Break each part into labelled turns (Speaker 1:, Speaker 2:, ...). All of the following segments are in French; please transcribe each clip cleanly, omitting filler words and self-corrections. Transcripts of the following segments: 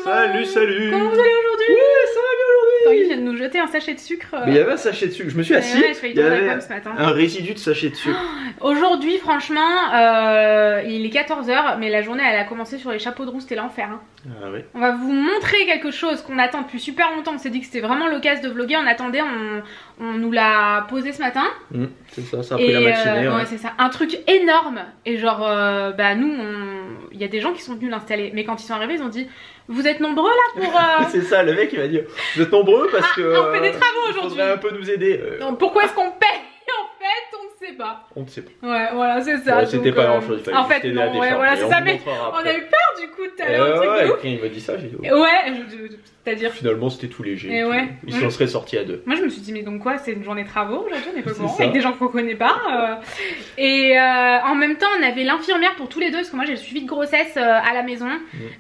Speaker 1: monde.
Speaker 2: Salut.
Speaker 1: Comment vous allez aujourd'hui?
Speaker 2: Oui, ça va bien aujourd'hui.
Speaker 1: Tanguy vient de nous jeter un sachet de sucre.
Speaker 2: Mais il y avait un sachet de sucre, je me suis assis,
Speaker 1: Ouais,
Speaker 2: il y avait
Speaker 1: ce matin.
Speaker 2: un résidu de sachet de sucre.
Speaker 1: Aujourd'hui, franchement, il est 14h, mais la journée elle a commencé sur les chapeaux de roue, c'était l'enfer. Hein.
Speaker 2: Ah oui.
Speaker 1: On va vous montrer quelque chose qu'on attend depuis super longtemps. On s'est dit que c'était vraiment l'occasion de vlogger. On attendait, on nous l'a posé ce matin.
Speaker 2: C'est ça, ça a pris la matinée.
Speaker 1: Ouais, c'est ça. Un truc énorme. Et genre, bah nous, il y a des gens qui sont venus l'installer. Mais quand ils sont arrivés, ils ont dit, vous êtes nombreux là pour...
Speaker 2: C'est ça, le mec il m'a dit, vous êtes nombreux parce que...
Speaker 1: on fait des travaux aujourd'hui.
Speaker 2: Il faudrait un peu nous aider.
Speaker 1: Donc pourquoi est-ce qu'on paye? En fait, on ne sait pas.
Speaker 2: On ne sait pas.
Speaker 1: Ouais, voilà, c'est ça.
Speaker 2: Ouais, c'était pas grand chose, il fallait
Speaker 1: en fait, non, ouais, voilà, c'est ça. Mais on a eu peur du coup tout à l'heure.
Speaker 2: Ouais, quand il m'a dit ça, j'ai dit...
Speaker 1: Ouais, c'est-à-dire...
Speaker 2: Finalement, c'était tout léger.
Speaker 1: Et ouais.
Speaker 2: Ils s'en seraient sortis à deux.
Speaker 1: Moi, je me suis dit, mais donc quoi, c'est une journée de travaux aujourd'hui, on est pas au courant, avec des gens qu'on connaît pas. Et en même temps, on avait l'infirmière pour tous les deux, parce que moi j'ai le suivi de grossesse à la maison,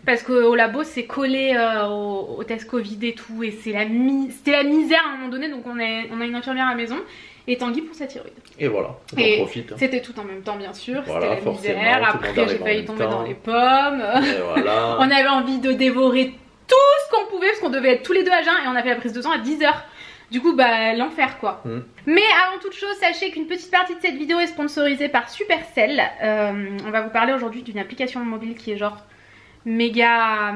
Speaker 1: parce qu'au labo, c'est collé au test Covid et tout, et c'était la misère à un moment donné, donc on a une infirmière à la maison. Et Tanguy pour sa thyroïde.
Speaker 2: Et voilà, on en profite.
Speaker 1: C'était tout en même temps, bien sûr.
Speaker 2: Voilà,
Speaker 1: c'était la misère. Après, j'ai failli tomber dans les pommes.
Speaker 2: Et voilà.
Speaker 1: On avait envie de dévorer tout ce qu'on pouvait, parce qu'on devait être tous les deux à jeun. Et on a fait la prise de sang à 10h. Du coup, bah, l'enfer quoi. Mais avant toute chose, sachez qu'une petite partie de cette vidéo est sponsorisée par Supercell. On va vous parler aujourd'hui d'une application mobile qui est genre... méga,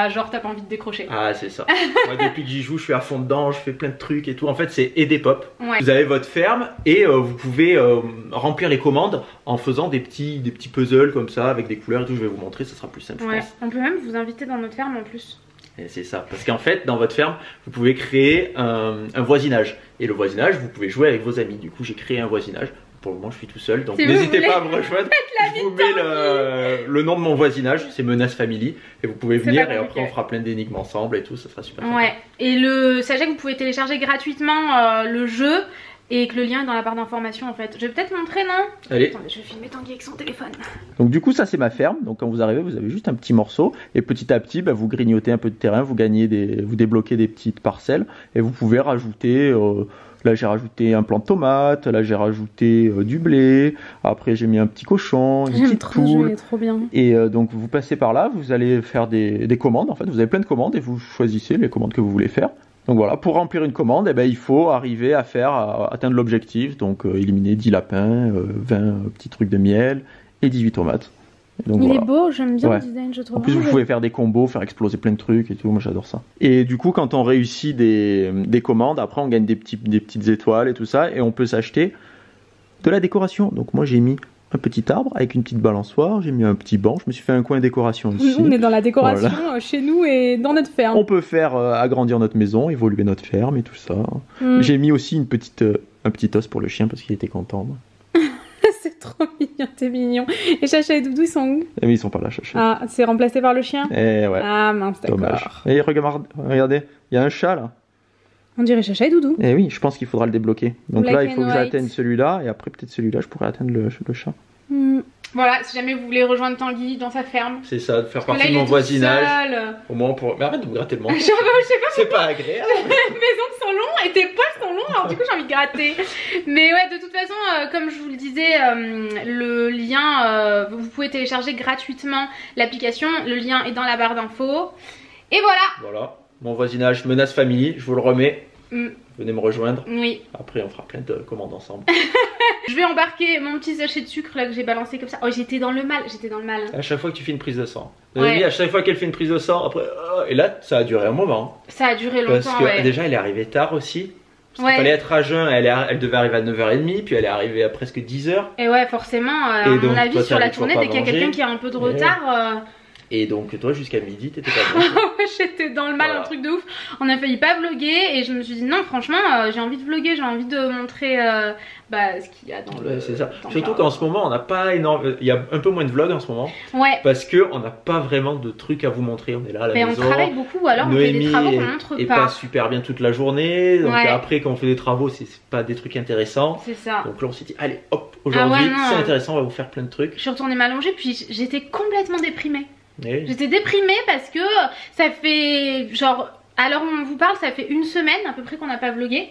Speaker 1: genre t'as pas envie de décrocher.
Speaker 2: Ah c'est ça. Moi depuis que j'y joue je suis à fond dedans, je fais plein de trucs et tout. En fait c'est Edepop.
Speaker 1: Ouais.
Speaker 2: Vous avez votre ferme et vous pouvez remplir les commandes en faisant des petits puzzles comme ça avec des couleurs et tout. Je vais vous montrer, ça sera plus simple je pense.
Speaker 1: On peut même vous inviter dans notre ferme en plus.
Speaker 2: Et c'est ça, parce qu'en fait dans votre ferme vous pouvez créer un voisinage. Et le voisinage vous pouvez jouer avec vos amis. Du coup j'ai créé un voisinage. Pour le moment je suis tout seul, donc n'hésitez pas à me rejoindre. Je vous mets le nom de mon voisinage, c'est Menace Family. Et vous pouvez venir et après on fera plein d'énigmes ensemble et tout, ça sera super sympa.
Speaker 1: Ouais, et sachez que vous pouvez télécharger gratuitement le jeu. Et que le lien est dans la barre d'information en fait. Je vais peut-être montrer, non?
Speaker 2: Allez.
Speaker 1: Attendez, je vais filmer Tanguy avec son téléphone.
Speaker 2: Donc du coup ça c'est ma ferme. Donc quand vous arrivez vous avez juste un petit morceau. Et petit à petit bah, vous grignotez un peu de terrain, vous débloquez des petites parcelles. Et vous pouvez rajouter... Là j'ai rajouté un plant de tomate, là j'ai rajouté du blé, après j'ai mis un petit cochon, une petite poule.
Speaker 1: Trop bien.
Speaker 2: Et donc vous passez par là, vous allez faire des commandes en fait, vous avez plein de commandes et vous choisissez les commandes que vous voulez faire. Donc voilà, pour remplir une commande, eh ben, il faut arriver à atteindre l'objectif, donc éliminer 10 lapins, 20 petits trucs de miel et 18 tomates. Donc,
Speaker 1: il
Speaker 2: voilà.
Speaker 1: est beau, j'aime bien le design, je trouve.
Speaker 2: En plus, vous pouvez faire des combos, faire exploser plein de trucs et tout. Moi, j'adore ça. Et du coup, quand on réussit des commandes, après, on gagne des petites étoiles et tout ça. Et on peut s'acheter de la décoration. Donc, moi, j'ai mis un petit arbre avec une petite balançoire. J'ai mis un petit banc. Je me suis fait un coin décoration ici.
Speaker 1: Nous, on est dans la décoration chez nous et dans notre ferme.
Speaker 2: On peut faire agrandir notre maison, évoluer notre ferme et tout ça. J'ai mis aussi un petit os pour le chien parce qu'il était content. Moi.
Speaker 1: C'est trop mignon, t'es mignon. Et Chacha et Doudou, ils sont où?
Speaker 2: Mais ils sont pas là, Chacha.
Speaker 1: Ah, c'est remplacé par le chien?
Speaker 2: Eh ouais.
Speaker 1: Ah mince, d'accord.
Speaker 2: Dommage. Et regardez, il y a un chat là.
Speaker 1: On dirait Chacha et Doudou.
Speaker 2: Eh oui, je pense qu'il faudra le débloquer. Donc
Speaker 1: Black
Speaker 2: là, il faut que
Speaker 1: and
Speaker 2: j'atteigne celui-là. Et après, peut-être celui-là, je pourrais atteindre le chat.
Speaker 1: Voilà, si jamais vous voulez rejoindre Tanguy dans sa ferme.
Speaker 2: C'est ça, de faire partie de mon voisinage. Au moins pour... Mais arrête de me gratter le menton.
Speaker 1: Je sais pas.
Speaker 2: C'est pas agréable.
Speaker 1: Mes ongles sont longs et tes poils sont longs, alors du coup j'ai envie de gratter. Mais ouais, de toute façon, comme je vous le disais, le lien, vous pouvez télécharger gratuitement l'application. Le lien est dans la barre d'infos. Et voilà.
Speaker 2: Voilà, mon voisinage Menace Family, je vous le remets. Venez me rejoindre.
Speaker 1: Oui.
Speaker 2: Après, on fera plein de commandes ensemble.
Speaker 1: Je vais embarquer mon petit sachet de sucre là que j'ai balancé comme ça. Oh, j'étais dans le mal,
Speaker 2: À chaque fois que tu fais une prise de sang. Vous avez dit, à chaque fois qu'elle fait une prise de sang, après... et là, ça a duré un moment.
Speaker 1: Ça a duré longtemps,
Speaker 2: parce que déjà, elle est arrivée tard aussi. Parce qu'il fallait être à jeun, elle devait arriver à 9h30, puis elle est arrivée à presque 10h.
Speaker 1: Et ouais, forcément, à mon avis, sur la tournée, dès qu'il y a quelqu'un qui a un peu de retard...
Speaker 2: Et donc toi jusqu'à midi t'étais pas bien.
Speaker 1: J'étais dans le mal, un truc de ouf. On a failli pas vlogger et je me suis dit non franchement j'ai envie de vlogger, j'ai envie de montrer ce qu'il y a dans le...
Speaker 2: C'est ça. Surtout qu'en ce moment on n'a pas énorme... Il y a un peu moins de vlogs en ce moment.
Speaker 1: Ouais.
Speaker 2: Parce qu'on n'a pas vraiment de trucs à vous montrer. On est là à la maison.
Speaker 1: On travaille beaucoup ou alors on fait des travaux qu'on montre
Speaker 2: pas. Pas super bien toute la journée. Donc après quand on fait des travaux c'est pas des trucs intéressants.
Speaker 1: C'est ça.
Speaker 2: Donc là on s'est dit allez hop aujourd'hui c'est intéressant, on va vous faire plein de trucs.
Speaker 1: Je suis retournée m'allonger puis j'étais complètement déprimée. J'étais déprimée parce que ça fait genre, alors on vous parle, ça fait une semaine à peu près qu'on n'a pas vlogué.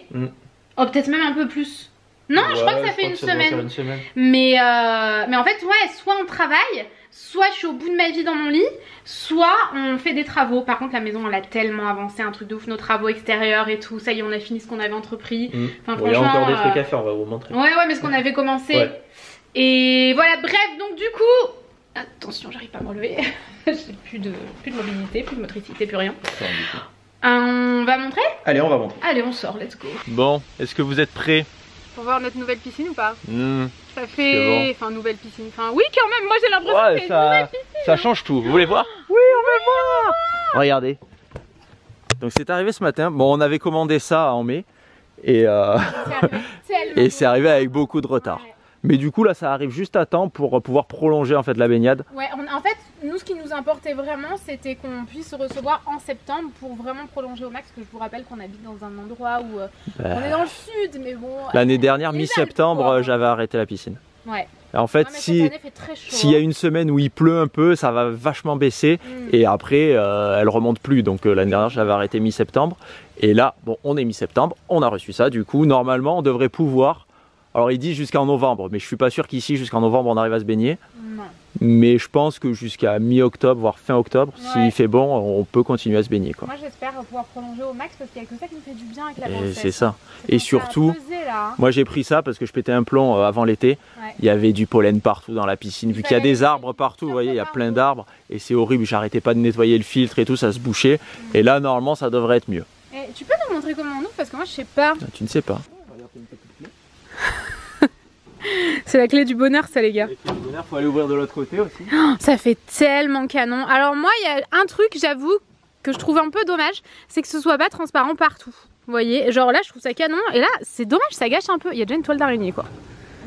Speaker 1: Oh peut-être même un peu plus. Non, je crois que ça fait une semaine. Mais en fait ouais, soit on travaille, soit je suis au bout de ma vie dans mon lit, soit on fait des travaux. Par contre la maison elle a tellement avancé, un truc de ouf, nos travaux extérieurs et tout, ça y est on a fini ce qu'on avait entrepris.
Speaker 2: Enfin, il y a encore des trucs à faire, on va vous montrer.
Speaker 1: Ouais mais ce qu'on avait commencé. Ouais. Et voilà, bref, donc du coup, attention j'arrive pas à me relever, j'ai plus de mobilité, plus de motricité, plus rien. On va montrer?
Speaker 2: Allez, on va montrer.
Speaker 1: Allez, on sort, let's go.
Speaker 2: Bon, est-ce que vous êtes prêts
Speaker 1: pour voir notre nouvelle piscine ou pas? Ça fait... Enfin, nouvelle piscine. Enfin, oui, quand même, moi j'ai l'impression que c'est une nouvelle piscine.
Speaker 2: Ça change tout. Vous voulez voir? Oui, on veut voir. Regardez. Donc c'est arrivé ce matin. Bon, on avait commandé ça en mai. Et c'est arrivé avec beaucoup de retard. Ouais. Mais du coup là ça arrive juste à temps pour pouvoir prolonger en fait la baignade.
Speaker 1: Ouais, en fait nous ce qui nous importait vraiment c'était qu'on puisse recevoir en septembre pour vraiment prolonger au max, parce que je vous rappelle qu'on habite dans un endroit où on est dans le sud mais bon...
Speaker 2: L'année dernière mi-septembre j'avais arrêté la piscine.
Speaker 1: Ouais.
Speaker 2: Et en fait s'il y a une semaine où il pleut un peu ça va vachement baisser et après elle remonte plus, donc l'année dernière j'avais arrêté mi-septembre et là bon on est mi-septembre, on a reçu ça, du coup normalement on devrait pouvoir... Alors il dit jusqu'en novembre, mais je suis pas sûr qu'ici jusqu'en novembre on arrive à se baigner. Non. Mais je pense que jusqu'à mi-octobre, voire fin octobre, s'il fait bon, on peut continuer à se baigner, quoi.
Speaker 1: Moi j'espère pouvoir prolonger au max parce qu'il n'y a que ça qui me fait du bien avec la princesse.
Speaker 2: C'est ça. Et surtout, moi j'ai pris ça parce que je pétais un plomb avant l'été. Ouais. Il y avait du pollen partout dans la piscine, vu qu'il y a des arbres partout, vous voyez, il y a plein d'arbres. Et c'est horrible, j'arrêtais pas de nettoyer le filtre et tout, ça se bouchait. Et là normalement ça devrait être mieux.
Speaker 1: Et tu peux nous montrer comment on ouvre parce que moi je sais pas.
Speaker 2: Tu ne sais pas.
Speaker 1: C'est la clé du bonheur ça les gars.
Speaker 2: La clé du bonheur, faut aller ouvrir de l'autre côté aussi.
Speaker 1: Oh, ça fait tellement canon. Alors moi il y a un truc j'avoue que je trouve un peu dommage, c'est que ce soit pas transparent partout. Vous voyez, genre là je trouve ça canon et là c'est dommage, ça gâche un peu. Il y a déjà une toile d'araignée quoi.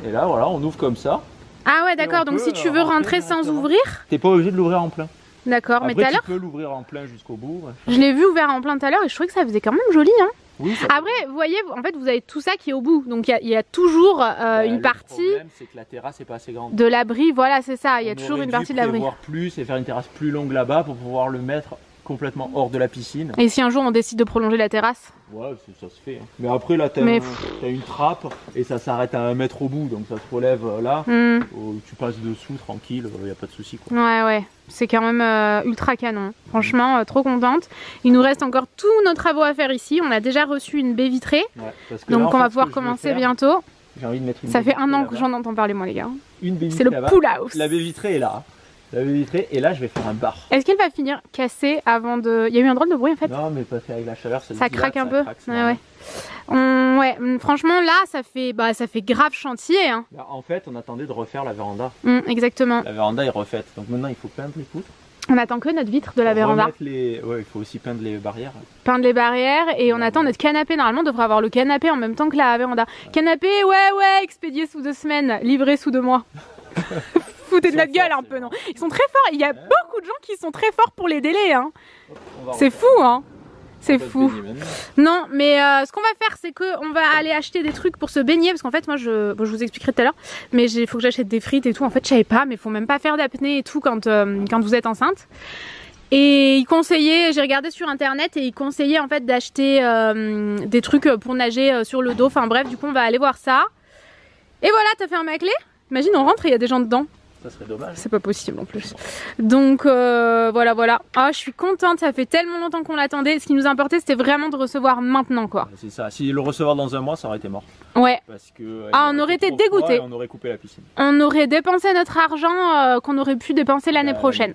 Speaker 2: Et là voilà on ouvre comme ça.
Speaker 1: Ah ouais d'accord, donc si tu veux rentrer sans ouvrir.
Speaker 2: T'es pas obligé de l'ouvrir en plein.
Speaker 1: D'accord, mais tout à l'heure
Speaker 2: tu peux l'ouvrir en plein jusqu'au bout. Ouais.
Speaker 1: Je l'ai vu ouvert en plein tout à l'heure et je trouvais que ça faisait quand même joli hein.
Speaker 2: Oui,
Speaker 1: après, vous voyez, en fait, vous avez tout ça qui est au bout. Donc, il y a toujours une partie. Le
Speaker 2: problème, c'est que la terrasse n'est pas assez grande.
Speaker 1: De l'abri, voilà, c'est ça. Il y a toujours une partie de l'abri.
Speaker 2: On aurait dû prévoir plus et faire une terrasse plus longue là-bas pour pouvoir le mettre complètement hors de la piscine.
Speaker 1: Et si un jour on décide de prolonger la terrasse?
Speaker 2: Ouais, ça se fait. Hein. Mais après, là, t'as une trappe et ça s'arrête à 1 mètre au bout. Donc, ça se relève là. Tu passes dessous tranquille, il n'y a pas de souci.
Speaker 1: Ouais. C'est quand même ultra canon. Franchement, trop contente. Il nous reste encore tous nos travaux à faire ici. On a déjà reçu une baie vitrée. Ouais, donc, là, on va pouvoir commencer bientôt.
Speaker 2: J'ai envie de mettre une
Speaker 1: ça fait 1 an que j'en entends parler, moi, les gars.
Speaker 2: C'est
Speaker 1: le pool house.
Speaker 2: La baie vitrée est là. La baie vitrée, et là je vais faire un bar.
Speaker 1: Est-ce qu'elle va finir cassée avant de... Il y a eu un drôle de bruit en fait.
Speaker 2: Non mais parce qu'avec la chaleur
Speaker 1: ça craque un peu. Ouais, franchement là ça fait grave chantier hein.
Speaker 2: En fait on attendait de refaire la véranda.
Speaker 1: Exactement.
Speaker 2: La véranda est refaite, donc maintenant il faut peindre les poutres.
Speaker 1: On attend que notre vitre de la véranda.
Speaker 2: Ouais, il faut aussi peindre les barrières.
Speaker 1: Peindre les barrières et on attend notre canapé. Normalement on devrait avoir le canapé en même temps que la véranda. Canapé ouais, expédié sous 2 semaines, livré sous 2 mois. Foutez de notre gueule un peu non. Ils sont très forts, il y a beaucoup de gens qui sont très forts pour les délais hein. C'est fou hein. C'est fou. Non mais ce qu'on va faire c'est qu'on va aller acheter des trucs pour se baigner. Parce qu'en fait moi je vous expliquerai tout à l'heure. Mais il faut que j'achète des frites et tout. En fait je savais pas, mais il faut même pas faire d'apnée et tout quand vous êtes enceinte. Et il conseillait, j'ai regardé sur internet et il conseillait en fait d'acheter des trucs pour nager sur le dos. Enfin bref, du coup on va aller voir ça. Et voilà, t'as fermé ma clé. Imagine on rentre et il y a des gens dedans.
Speaker 2: Ça serait dommage.
Speaker 1: C'est pas possible en plus. Donc voilà. Ah, je suis contente, ça fait tellement longtemps qu'on l'attendait. Ce qui nous importait c'était vraiment de recevoir maintenant quoi.
Speaker 2: C'est ça, si le recevoir dans 1 mois ça aurait été mort.
Speaker 1: Ouais.
Speaker 2: Parce que
Speaker 1: on aurait été dégoûtés.
Speaker 2: On aurait coupé la piscine.
Speaker 1: On aurait dépensé notre argent qu'on aurait pu dépenser l'année prochaine.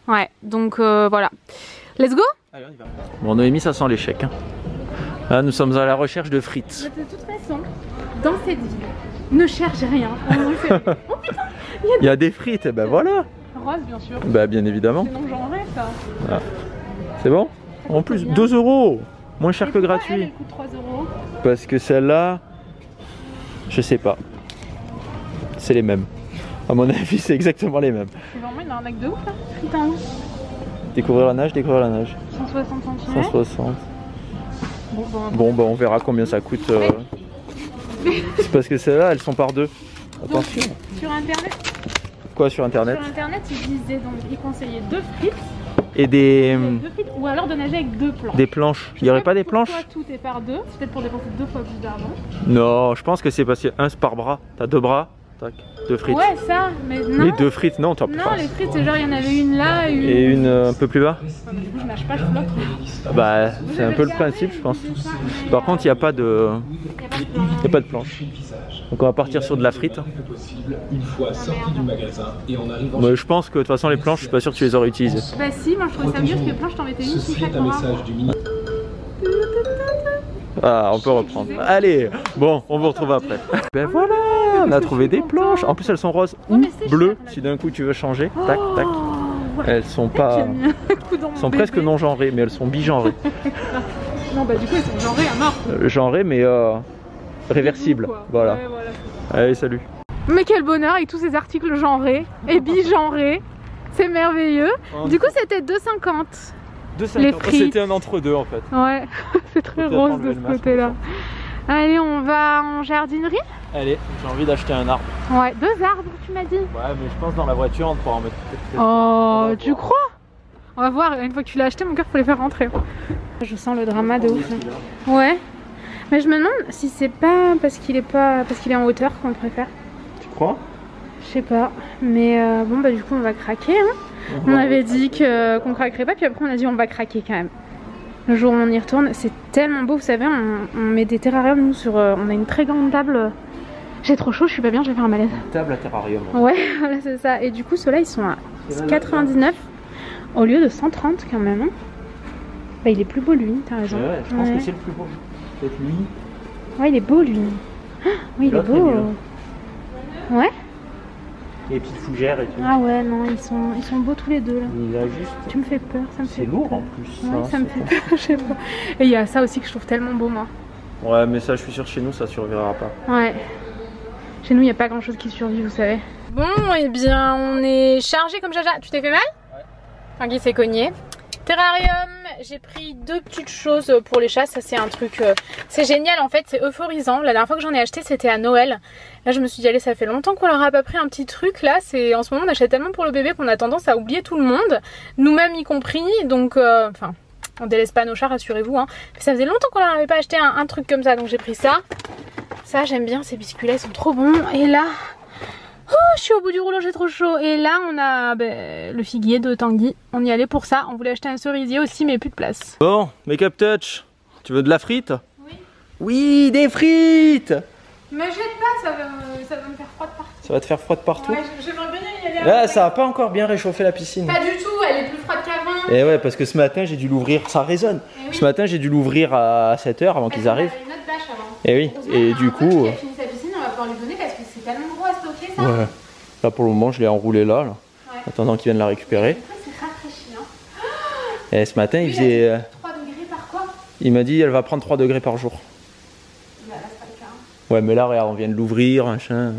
Speaker 1: Ouais, donc voilà. Let's go.
Speaker 2: Allez, on y va. Bon Noémie ça sent l'échec. Hein. Là nous sommes à la recherche de frites.
Speaker 1: De toute façon, dans cette ville, ne cherche rien. Oh putain,
Speaker 2: il y a des frites, ben voilà.
Speaker 1: Rose bien sûr.
Speaker 2: Bah bien évidemment.
Speaker 1: Sinon j'en rêve ça.
Speaker 2: Ah. C'est bon. En plus 2 €. Moins cher que gratuit.
Speaker 1: Elle coûte 3 €.
Speaker 2: Parce que celle-là, je sais pas. C'est les mêmes. À mon avis c'est exactement les mêmes.
Speaker 1: C'est vraiment une arnaque de ouf là. Frites en haut.
Speaker 2: Découvrir la nage.
Speaker 1: 160 cm.
Speaker 2: 160. Bon bah on verra combien ça coûte. C'est parce que celles-là, elles sont par 2. Attention.
Speaker 1: Donc, sur internet.
Speaker 2: Quoi sur internet?
Speaker 1: Sur internet, ils conseillaient 2 frites.
Speaker 2: Et des.
Speaker 1: 2 frites, ou alors de nager avec 2 planches.
Speaker 2: Des planches. Il n'y aurait pas des planches?
Speaker 1: Tout est par 2. C'est peut-être pour dépenser 2 fois plus d'argent.
Speaker 2: Non, je pense que c'est parce que 1 c'est par bras. T'as 2 bras. Tac. 2 frites.
Speaker 1: Ouais, ça, mais non.
Speaker 2: Mais 2 frites, non, t'as pas.
Speaker 1: Non, les frites, c'est genre, il y en avait une là, une.
Speaker 2: Et une un peu plus bas.
Speaker 1: Ah, mais du coup, je mâche pas, je flotte.
Speaker 2: Bah, c'est un peu le principe, je pense. Par contre, il n'y a pas de. Il n'y a pas de planche. Donc, on va partir sur de la frite. Mais je pense que de toute façon, les planches, je suis pas sûr que tu les aurais utilisées.
Speaker 1: Bah, si, moi je trouvais ça mieux parce que les planches, t'en mettais une sous chaque bras.
Speaker 2: Ah, on peut reprendre. Allez, bon, on vous retrouve après. Ben voilà, on a trouvé des planches. En plus, elles sont roses ou bleues. Si d'un coup tu veux changer, tac, tac. Elles sont pas. Elles sont presque non genrées, mais elles sont bigenrées.
Speaker 1: Non, bah du coup, elles sont genrées à mort.
Speaker 2: Genrées, mais réversibles. Voilà.
Speaker 1: Ouais, voilà.
Speaker 2: Allez, salut.
Speaker 1: Mais quel bonheur avec tous ces articles genrés et bigenrés. C'est merveilleux. Du coup, c'était 2,50. Les frites.
Speaker 2: C'était un entre-deux en fait.
Speaker 1: Ouais, c'est très rose de ce côté-là. Allez, on va en jardinerie.
Speaker 2: Allez, j'ai envie d'acheter un arbre.
Speaker 1: Ouais, 2 arbres, tu m'as dit.
Speaker 2: Ouais, mais je pense dans la voiture, on pourra en mettre peut-être.
Speaker 1: Oh, tu crois? On va voir, une fois que tu l'as acheté, mon cœur, faut les faire rentrer. Je sens le drama de ouf. Ouais, mais je me demande si c'est pas parce qu'il est en hauteur qu'on le préfère.
Speaker 2: Tu crois?
Speaker 1: Je sais pas, mais bon, bah du coup, on va craquer. Hein. On avait dit qu'on craquerait pas, puis après, on a dit on va craquer quand même. Le jour où on y retourne, c'est tellement beau, vous savez, on met des terrariums, nous, sur. On a une très grande table. J'ai trop chaud, je suis pas bien, je vais faire un malaise.
Speaker 2: Une table à terrarium.
Speaker 1: Ouais, voilà, c'est ça. Et du coup, ceux-là, ils sont à 99 au lieu de 130 quand même. Hein. Bah, il est plus beau, lui, t'as raison.
Speaker 2: Ouais, je pense que c'est le plus beau. Peut-être lui.
Speaker 1: Ouais, il est beau, lui. Oui, il est beau. Ouais.
Speaker 2: Et les petites fougères et tout.
Speaker 1: Ah ouais, non, ils sont beaux tous les deux là.
Speaker 2: Il a juste.
Speaker 1: Tu me fais peur, ça me fait peur.
Speaker 2: C'est lourd en plus.
Speaker 1: Ouais, ça me fait peur, je sais pas. Et il y a ça aussi que je trouve tellement beau, moi.
Speaker 2: Ouais, mais ça, je suis sûr, chez nous, ça survivra pas.
Speaker 1: Ouais. Chez nous, il n'y a pas grand chose qui survit, vous savez. Bon, et bien, on est chargé comme jaja. Tu t'es fait mal? Ouais. Tanguy s'est cogné. Terrarium, j'ai pris 2 petites choses pour les chats, ça c'est un truc, c'est génial en fait, c'est euphorisant. La dernière fois que j'en ai acheté c'était à Noël. Là je me suis dit allez, ça fait longtemps qu'on leur a pas pris un petit truc là, c'est en ce moment on achète tellement pour le bébé qu'on a tendance à oublier tout le monde, nous-mêmes y compris, donc enfin on délaisse pas nos chats, rassurez-vous hein. Mais ça faisait longtemps qu'on leur avait pas acheté un truc comme ça, donc j'ai pris ça. Ça j'aime bien, ces biscuits là ils sont trop bons. Et là... Oh, je suis au bout du rouleau, j'ai trop chaud. Et là, on a le figuier de Tanguy. On y allait pour ça. On voulait acheter un cerisier aussi, mais plus de place.
Speaker 2: Bon, Make-up Touch, tu veux de la frite?
Speaker 1: Oui.
Speaker 2: Oui, des frites!
Speaker 1: Me jette pas, ça va me faire froid de partout.
Speaker 2: Ça va te faire froid de partout?
Speaker 1: Ouais, j'aimerais bien y aller.
Speaker 2: Là, ça a pas encore bien réchauffé la piscine.
Speaker 1: Pas du tout, elle est plus froide qu'avant.
Speaker 2: Et ouais, parce que ce matin, j'ai dû l'ouvrir. Ça résonne. Oui. Ce matin, j'ai dû l'ouvrir à 7 h avant qu'ils arrivent.
Speaker 1: Il y avait une autre bâche avant.
Speaker 2: Et oui, et du coup.
Speaker 1: Il a fini sa piscine, on va pouvoir lui donner parce que c'est tellement gros à stocker ça.
Speaker 2: Ouais. Là pour le moment je l'ai enroulé là. Ouais. Attendant qu'il vienne la récupérer.
Speaker 1: C'est rafraîchissant.
Speaker 2: Et ce matin il faisait...
Speaker 1: 3 degrés par quoi?
Speaker 2: Il m'a dit elle va prendre 3 degrés par jour.
Speaker 1: Bah là c'est pas le cas.
Speaker 2: Ouais mais là regarde on vient de l'ouvrir, machin.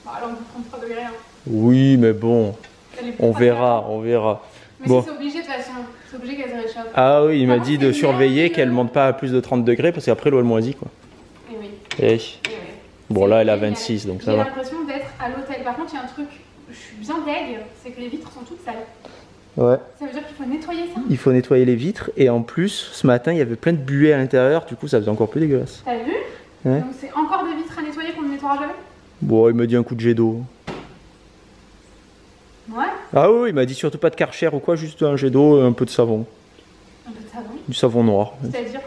Speaker 1: Bah alors on peut prendre 3 degrés hein.
Speaker 2: Oui mais bon, on verra, on verra.
Speaker 1: Mais bon. C'est obligé de toute façon, c'est obligé qu'elle se réchauffe.
Speaker 2: Ah oui il m'a dit de surveiller qu'elle monte pas à plus de 30 degrés parce qu'après l'eau elle moisit quoi.
Speaker 1: Et oui.
Speaker 2: Et oui. Bon là elle a 26 donc ça va.
Speaker 1: J'ai l'impression d'être à l'hôtel. Par contre il y a un truc, je suis bien deg, c'est que les vitres sont toutes sales.
Speaker 2: Ouais.
Speaker 1: Ça veut dire qu'il faut nettoyer ça?
Speaker 2: Il faut nettoyer les vitres et en plus ce matin il y avait plein de buées à l'intérieur, du coup ça faisait encore plus dégueulasse.
Speaker 1: T'as vu? Ouais. Donc c'est encore des vitres à nettoyer qu'on ne nettoiera jamais?
Speaker 2: Bon il m'a dit un coup de jet d'eau.
Speaker 1: Ouais.
Speaker 2: Ah oui il m'a dit surtout pas de Karcher ou quoi, juste un jet d'eau et un peu de savon.
Speaker 1: Un peu de savon? Du
Speaker 2: savon noir.
Speaker 1: C'est-à-dire?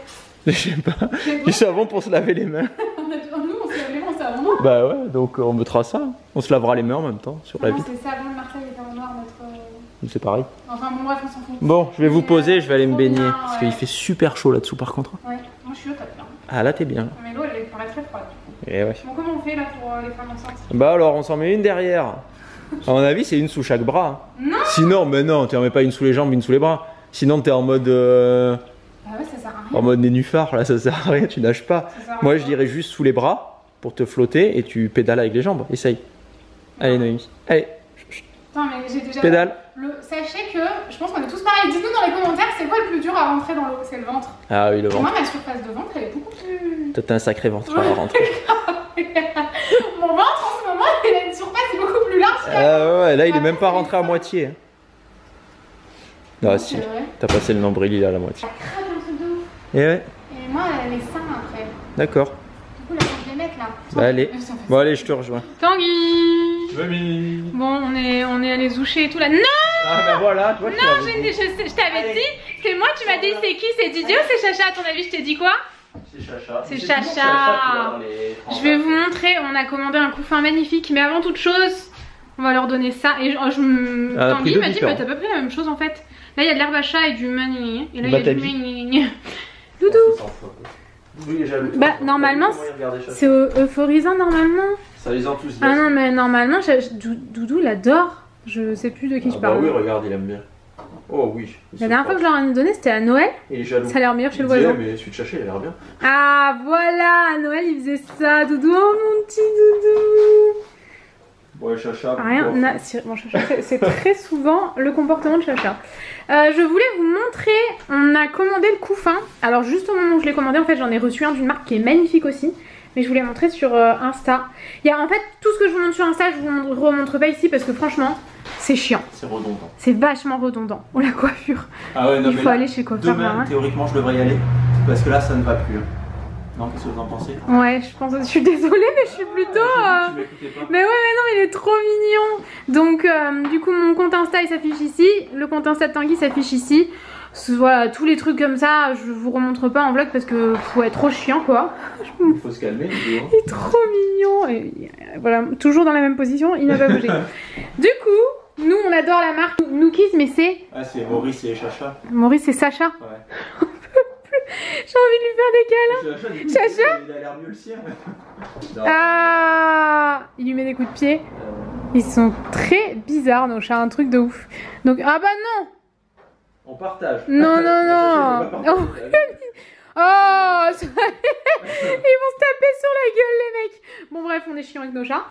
Speaker 2: Je sais pas. Du savon pour se laver les mains.
Speaker 1: Nous on se lave les mains en savon noir.
Speaker 2: Bah ouais, donc on mettra ça. On se lavera les mains en même temps sur la vitre.
Speaker 1: C'est savon de Marseille et savon noir notre...
Speaker 2: C'est pareil.
Speaker 1: Enfin bon bref on s'en fout.
Speaker 2: Bon je vais vous poser, je vais aller me baigner. Bien, parce qu'il fait super chaud là-dessous par contre.
Speaker 1: Ouais, moi je suis au top là.
Speaker 2: Ah là t'es bien.
Speaker 1: Mais l'eau elle paraît très froide.
Speaker 2: Et ouais.
Speaker 1: Bon comment on fait là pour les femmes enceintes?
Speaker 2: Bah alors on s'en met une derrière. À mon avis c'est une sous chaque bras.
Speaker 1: Non.
Speaker 2: Sinon mais non, tu en mets pas une sous les jambes, une sous les bras. Sinon t'es en mode...
Speaker 1: Ah ouais ça sert à rien.
Speaker 2: En mode nénuphar là ça sert à rien, tu nages pas. Moi je dirais juste sous les bras pour te flotter et tu pédales avec les jambes. Essaye. Allez Noémie. Allez.
Speaker 1: Attends mais j'ai déjà...
Speaker 2: Pédale.
Speaker 1: Sachez que je pense qu'on est tous pareils. Dites-nous dans les commentaires c'est quoi le plus dur à rentrer dans l'eau? C'est le ventre.
Speaker 2: Ah oui le ventre.
Speaker 1: Moi ma surface de ventre elle est beaucoup plus...
Speaker 2: Toi t'as un sacré ventre à rentrer.
Speaker 1: Mon ventre en ce moment il a une surface beaucoup plus large.
Speaker 2: Ah ouais là il est même pas rentré à moitié. Ah si, t'as passé le nombril il est à la moitié.
Speaker 1: Ça craque un truc de ouf.
Speaker 2: Et ouais.
Speaker 1: Et moi les seins après.
Speaker 2: D'accord.
Speaker 1: Du coup là quand je les mets là,
Speaker 2: Bah allez. Bon allez, je te rejoins.
Speaker 1: Tanguy.
Speaker 2: Oui.
Speaker 1: Bon, on est allé zoucher et tout là. Non.
Speaker 2: Ah bah voilà, toi.
Speaker 1: Non, je t'avais dit. C'est moi, tu m'as dit c'est qui? C'est Didier ou c'est Chacha? À ton avis, je t'ai dit quoi?
Speaker 2: C'est Chacha.
Speaker 1: C'est Chacha. Je vais vous montrer. On a commandé un couffin magnifique, mais avant toute chose, on va leur donner ça. Et Tanguy m'a dit, bah t'as pas pris la même chose en fait. Là, il y a de l'herbe à chat et du mani. Et là, il y a du mani. Doudou. Bah normalement c'est euphorisant normalement.
Speaker 2: Ça les enthousiasme.
Speaker 1: Ah non mais normalement Doudou l'adore. Je sais plus de qui je parle.
Speaker 2: Bah oui regarde il aime bien. Oh oui.
Speaker 1: La dernière fois que je leur ai donné c'était à Noël.
Speaker 2: Et jaloux.
Speaker 1: Ça a l'air meilleur chez le voisin.
Speaker 2: Mais celui de Chacha il a l'air bien.
Speaker 1: Ah voilà, à Noël il faisait ça. Doudou, oh mon petit Doudou.
Speaker 2: Ouais Chacha.
Speaker 1: Rien, bon, Chacha c'est très souvent le comportement de Chacha. Je voulais vous montrer, on a commandé le couffin. Alors juste au moment où je l'ai commandé, en fait j'en ai reçu un d'une marque qui est magnifique aussi. Mais je vous l'ai montré sur Insta. Il y a en fait tout ce que je vous montre sur Insta, je vous remontre pas ici parce que franchement c'est chiant. C'est redondant. C'est vachement redondant. Oh la coiffure.
Speaker 2: Ah ouais, non,
Speaker 1: il faut aller chez coiffeur.
Speaker 2: Demain, théoriquement je devrais y aller parce que là ça ne va plus. Non, qu'est-ce que vous en pensez?
Speaker 1: Ouais, je suis désolée, mais je suis plutôt. Mais ouais, mais non, mais il est trop mignon. Donc, du coup, mon compte Insta il s'affiche ici. Le compte Insta de Tanguy s'affiche ici. Voilà, tous les trucs comme ça, je vous remontre pas en vlog parce que faut être trop chiant quoi.
Speaker 2: Il faut se calmer.
Speaker 1: Il est trop mignon. Et voilà, toujours dans la même position, il n'a pas bougé. Du coup, nous on adore la marque Nookies, mais c'est.
Speaker 2: Ah, c'est Maurice et Chacha.
Speaker 1: Maurice et Sacha.
Speaker 2: Ouais.
Speaker 1: J'ai envie de lui faire des câlins. Chacha,
Speaker 2: il a l'air mieux le sien.
Speaker 1: Ah, il lui met des coups de pied. Ils sont très bizarres nos chats, un truc de ouf. Donc ah bah non.
Speaker 2: On partage.
Speaker 1: Non. Oh, ils vont se taper sur la gueule les mecs. Bon bref, on est chiant avec nos chats.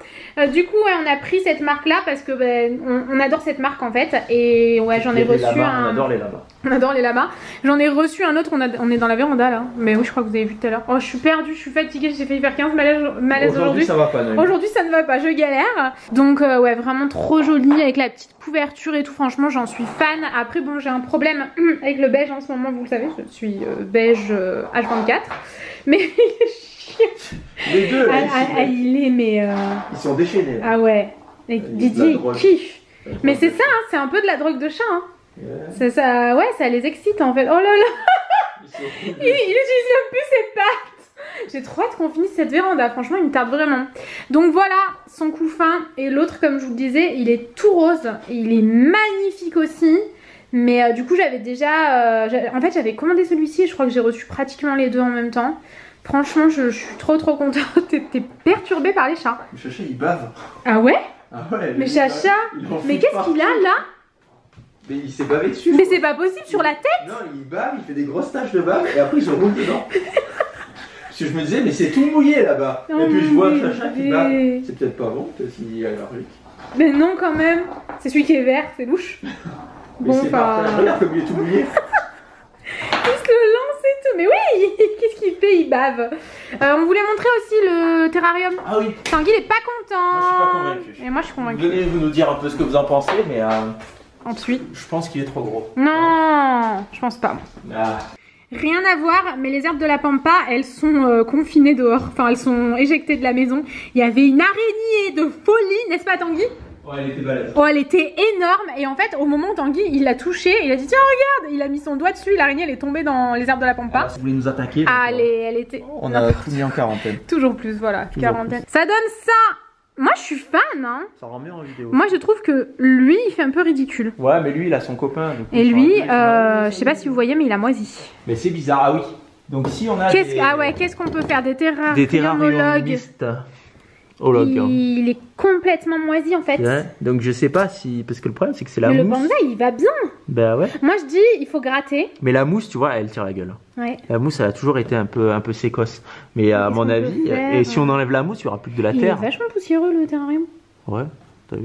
Speaker 1: Du coup ouais, on a pris cette marque là parce que on adore cette marque en fait. Et ouais, j'en ai reçu un.
Speaker 2: On adore les lamas.
Speaker 1: On adore les lamas. J'en ai reçu un autre, on est dans la véranda là. Mais oui, je crois que vous avez vu tout à l'heure. Oh, je suis perdue, je suis fatiguée, j'ai failli faire 15 malaises aujourd'hui.
Speaker 2: Ça va pas, non.
Speaker 1: Aujourd'hui ça ne va pas, je galère. Donc ouais, vraiment trop joli avec la petite couverture et tout. Franchement, j'en suis fan. Après bon, j'ai un problème avec le beige en ce moment, vous le savez, je suis beige H24. Mais il est chiant. Les deux là, il est mais
Speaker 2: ils sont déchaînés.
Speaker 1: Ah ouais. Et Didier il kiffe. Mais c'est ça, hein, c'est un peu de la drogue de chat. Hein. Yeah. Ça, ouais, ça les excite en fait. Oh là là. Il utilise même plus ses pattes. J'ai trop hâte qu'on finisse cette véranda. Franchement, il me tarde vraiment. Donc voilà, son couffin. Et l'autre, comme je vous le disais, il est tout rose. Et il est magnifique aussi. Mais du coup, j'avais déjà... en fait, j'avais commandé celui-ci et je crois que j'ai reçu pratiquement les deux en même temps. Franchement, je suis trop contente. T'es perturbée par les chats.
Speaker 2: Le Chacha, il bave.
Speaker 1: Ah ouais?
Speaker 2: Ah ouais.
Speaker 1: Mais Chacha, mais qu'est-ce qu'il a là?
Speaker 2: Mais il s'est bavé dessus.
Speaker 1: Mais c'est pas possible, sur la tête?
Speaker 2: Non, il bave, il fait des grosses taches de bave et après il se roule dedans. Parce que je me disais, mais c'est tout mouillé là-bas. Oh, et puis je vois Chacha qui bave. C'est peut-être pas bon, peut-être qu'il est allergique.
Speaker 1: Mais non, quand même. C'est celui qui est vert, c'est louche.
Speaker 2: Mais bon, enfin. Regarde comme il est tout mouillé.
Speaker 1: Il se le lance et tout. Mais oui, qu'est-ce qu'il fait? Il bave. On voulait montrer aussi le terrarium.
Speaker 2: Ah oui.
Speaker 1: Tanguy il est pas content.
Speaker 2: Moi je suis pas convaincue.
Speaker 1: Et moi je suis convaincue.
Speaker 2: Venez vous nous dire un peu ce que vous en pensez, mais
Speaker 1: ensuite.
Speaker 2: Je pense qu'il est trop gros.
Speaker 1: Non, je pense pas.
Speaker 2: Ah.
Speaker 1: Rien à voir, mais les herbes de la pampa, elles sont confinées dehors. Enfin, elles sont éjectées de la maison. Il y avait une araignée de folie, n'est-ce pas Tanguy?
Speaker 2: Ouais, elle était balèze.
Speaker 1: Oh, elle était énorme. Et en fait, au moment où Tanguy, il l'a touchée, il a dit tiens, regarde. Il a mis son doigt dessus, l'araignée, elle est tombée dans les herbes de la pampa.
Speaker 2: Alors, si vous voulez nous attaquer.
Speaker 1: Ah, elle était...
Speaker 2: On a tout mis en quarantaine.
Speaker 1: Toujours plus, voilà, toujours quarantaine. Plus. Ça donne ça. Moi je suis fan hein.
Speaker 2: Ça rend mieux en vidéo.
Speaker 1: Moi je trouve que lui il fait un peu ridicule.
Speaker 2: Ouais mais lui il a son copain.
Speaker 1: Et lui, je sais pas si vous voyez mais il a moisi.
Speaker 2: Mais c'est bizarre, ah oui. Donc ici on a
Speaker 1: Ah ouais, qu'est-ce qu'on peut faire? Des terrariums
Speaker 2: hologues.
Speaker 1: Il est complètement moisi en fait.
Speaker 2: Ouais, donc je sais pas si... Parce que le problème c'est que c'est la mousse.
Speaker 1: Mais le panda il va bien.
Speaker 2: Bah ouais.
Speaker 1: Moi je dis il faut gratter.
Speaker 2: Mais la mousse tu vois elle tire la gueule.
Speaker 1: Ouais.
Speaker 2: La mousse elle a toujours été un peu sécosse. Mais à mon avis, et si on enlève la mousse il y aura plus que de la terre.
Speaker 1: Il est vachement poussiéreux le terrarium.
Speaker 2: Ouais.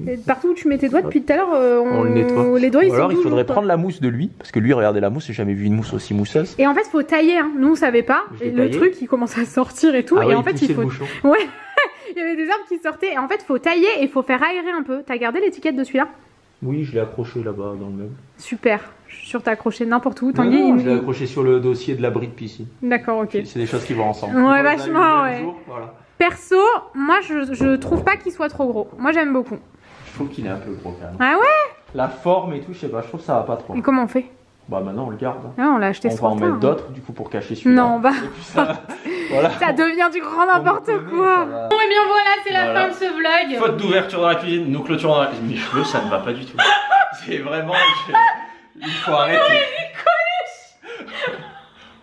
Speaker 2: Et
Speaker 1: partout où tu mets tes doigts depuis tout à l'heure,
Speaker 2: on le nettoie.
Speaker 1: Les doigts, ils
Speaker 2: alors
Speaker 1: sont
Speaker 2: il faudrait prendre la mousse de lui, parce que lui, regardez la mousse, j'ai jamais vu une mousse aussi mousseuse.
Speaker 1: Et en fait, faut tailler. Hein. Nous, on savait pas. Et le truc, il commence à sortir et tout.
Speaker 2: Ah
Speaker 1: et
Speaker 2: ouais,
Speaker 1: en fait, il faut. Ouais. Il y avait des arbres qui sortaient. Et en fait, faut tailler et faut faire aérer un peu. T'as gardé l'étiquette de celui-là?
Speaker 2: Oui, je l'ai accroché là-bas dans le meuble.
Speaker 1: Super. Je suis sûre que t'as accroché n'importe où.
Speaker 2: Tanguy, non, je l'ai accroché sur le dossier de l'abri de piscine.
Speaker 1: D'accord, ok.
Speaker 2: C'est des choses qui vont ensemble.
Speaker 1: Ouais, vachement, ouais.
Speaker 2: Voilà.
Speaker 1: Perso, moi je trouve pas qu'il soit trop gros. Moi j'aime beaucoup.
Speaker 2: Je trouve qu'il est un peu gros quand même.
Speaker 1: Ah ouais?
Speaker 2: La forme et tout, je sais pas, je trouve que ça va pas trop.
Speaker 1: Et comment on fait?
Speaker 2: Bah maintenant on le garde.
Speaker 1: Ah, on l'a acheté ce
Speaker 2: On va en mettre d'autres du coup pour cacher celui-là.
Speaker 1: Non, bah.
Speaker 2: Et puis ça, voilà.
Speaker 1: Ça devient du grand n'importe quoi. Bon, et bien voilà, c'est la fin de ce vlog.
Speaker 2: Faute d'ouverture dans la cuisine, nous clôturons dans la cuisine. Mes cheveux, ça ne va pas du tout. C'est vraiment. Il faut arrêter.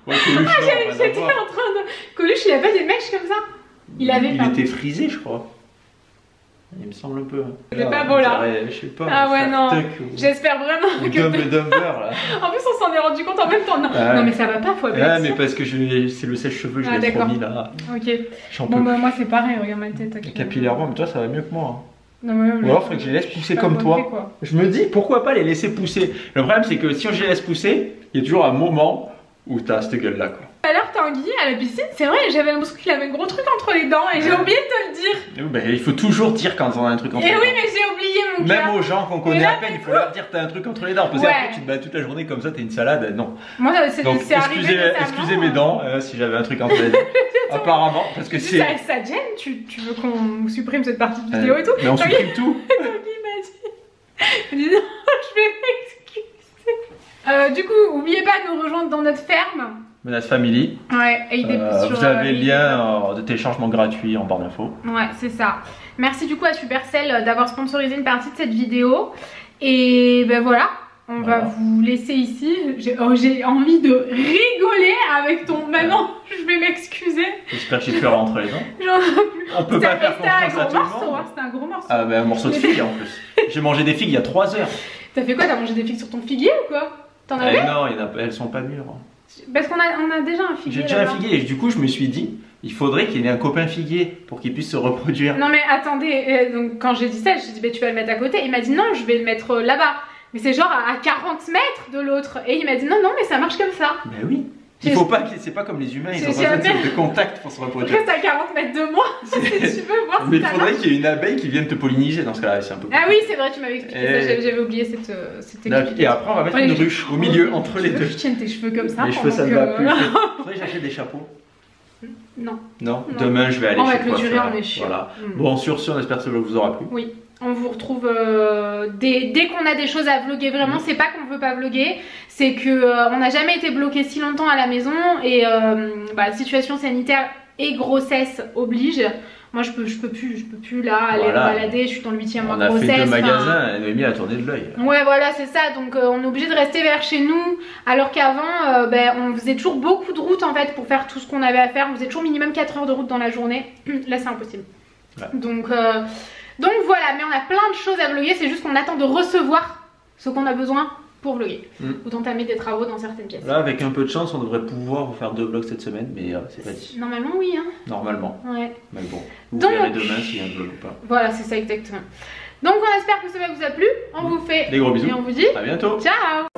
Speaker 2: Ouais, Coluche,
Speaker 1: j'étais en train de. Coluche, il avait des mèches comme ça. Il avait pas.
Speaker 2: Il était frisé, je crois. Il me semble un peu.
Speaker 1: C'est pas beau là.
Speaker 2: Je sais pas.
Speaker 1: Ah ouais, non. J'espère vraiment que.
Speaker 2: Dumb et Dumber là.
Speaker 1: En plus, on s'en est rendu compte en même temps. Non, non mais ça va pas, faut appeler.
Speaker 2: Ouais, mais parce que c'est le sèche-cheveux, je l'ai trop mis là.
Speaker 1: Ok. Bon, bah, moi, c'est pareil, regarde ma tête.
Speaker 2: Capillairement, mais toi, ça va mieux que moi.
Speaker 1: Non, mais
Speaker 2: ou alors, il faudrait que je les laisse pousser comme toi. Je me dis, pourquoi pas les laisser pousser? Le problème, c'est que si on les laisse pousser, il y a toujours un moment où t'as cette gueule là, quoi.
Speaker 1: Tout à l'heure, Tanguy à la piscine, c'est vrai, j'avais l'impression qu'il avait un gros truc entre les dents et j'ai oublié de te le dire.
Speaker 2: Bah, il faut toujours dire quand on a un truc entre les dents.
Speaker 1: Et oui, mais j'ai oublié mon gars.
Speaker 2: Même aux gens qu'on connaît à peine, il faut leur dire t'as un truc entre les dents. Parce que après, tu te bats toute la journée comme ça, t'es une salade. Non.
Speaker 1: Moi, c'est arrivé.
Speaker 2: Excusez mes dents si j'avais un truc entre les dents. Apparemment, parce que c'est.
Speaker 1: Ça te gêne? Tu veux qu'on supprime cette partie de vidéo et tout?
Speaker 2: Mais on supprime tout.
Speaker 1: Tanguy m'a dit non, je vais m'excuser. Du coup, n'oubliez pas de nous rejoindre dans notre ferme.
Speaker 2: Menace Family.
Speaker 1: Ouais, et
Speaker 2: vous avez le lien de téléchargement gratuit en barre d'infos.
Speaker 1: Ouais, c'est ça. Merci du coup à Supercell d'avoir sponsorisé une partie de cette vidéo. Et ben voilà, on va vous laisser ici. J'ai envie de rigoler avec ton. Maintenant, je vais m'excuser.
Speaker 2: J'espère que j'ai pu rentrer les dents.
Speaker 1: J'en peux plus.
Speaker 2: On peut pas faire confiance à tout le monde.
Speaker 1: C'était un gros morceau.
Speaker 2: Ah, ben un morceau de figue en plus. J'ai mangé des figues il y a 3 heures.
Speaker 1: T'as fait quoi? T'as mangé des figues sur ton figuier ou quoi? T'en avais?
Speaker 2: Non, elles sont pas mûres.
Speaker 1: Parce qu'on a déjà un figuier.
Speaker 2: J'ai déjà un figuier et du coup je me suis dit il faudrait qu'il y ait un copain figuier pour qu'il puisse se reproduire.
Speaker 1: Non mais attendez, donc quand j'ai dit ça, j'ai dit bah, tu vas le mettre à côté. Il m'a dit non, je vais le mettre là-bas. Mais c'est genre à 40 mètres de l'autre. Et il m'a dit non, non mais ça marche comme ça.
Speaker 2: Ben oui. Il faut pas, c'est pas comme les humains, ils ont besoin de contact pour se reproduire.
Speaker 1: Reste à 40 mètres de moi si tu veux voir.
Speaker 2: Mais il faudrait qu'il y ait une abeille qui vienne te polliniser dans ce cas-là, c'est un peu.
Speaker 1: Ah oui, c'est vrai, tu m'avais expliqué ça, j'avais oublié cette explication.
Speaker 2: Et après, on va mettre une ruche au milieu entre les deux.
Speaker 1: Tu tiennes tes cheveux comme ça.
Speaker 2: Les cheveux, ça ne va plus. Faudrait que j'achète des chapeaux.
Speaker 1: Non.
Speaker 2: Non. Demain, je vais aller chez
Speaker 1: clôturer, on est chiant.
Speaker 2: Voilà. Bon, sur ce, on espère que ça vous aura plu.
Speaker 1: Oui. On vous retrouve dès qu'on a des choses à vlogger. Vraiment, c'est pas qu'on veut pas vlogger, c'est que on n'a jamais été bloqué si longtemps à la maison et situation sanitaire et grossesse oblige. Moi, je peux plus là aller me balader. Je suis dans le 8e mois de grossesse.
Speaker 2: On a fait 2 magasins. Noémie a tourné de l'œil.
Speaker 1: Ouais, voilà, c'est ça. Donc, on est obligé de rester vers chez nous. Alors qu'avant, on faisait toujours beaucoup de routes en fait pour faire tout ce qu'on avait à faire. On faisait toujours minimum 4 heures de route dans la journée. Là, c'est impossible. Ouais. Donc voilà, mais on a plein de choses à vlogger, c'est juste qu'on attend de recevoir ce qu'on a besoin pour vlogger ou d'entamer des travaux dans certaines pièces.
Speaker 2: Là, avec un peu de chance, on devrait pouvoir vous faire 2 vlogs cette semaine, mais c'est pas dit.
Speaker 1: Normalement, oui. Hein.
Speaker 2: Normalement. Ouais. Mais bon, vous verrez demain s'il y a un vlog ou pas.
Speaker 1: Voilà, c'est ça exactement. Donc on espère que ça vous a plu, on vous fait
Speaker 2: des gros bisous
Speaker 1: et on vous dit
Speaker 2: à bientôt.
Speaker 1: Ciao.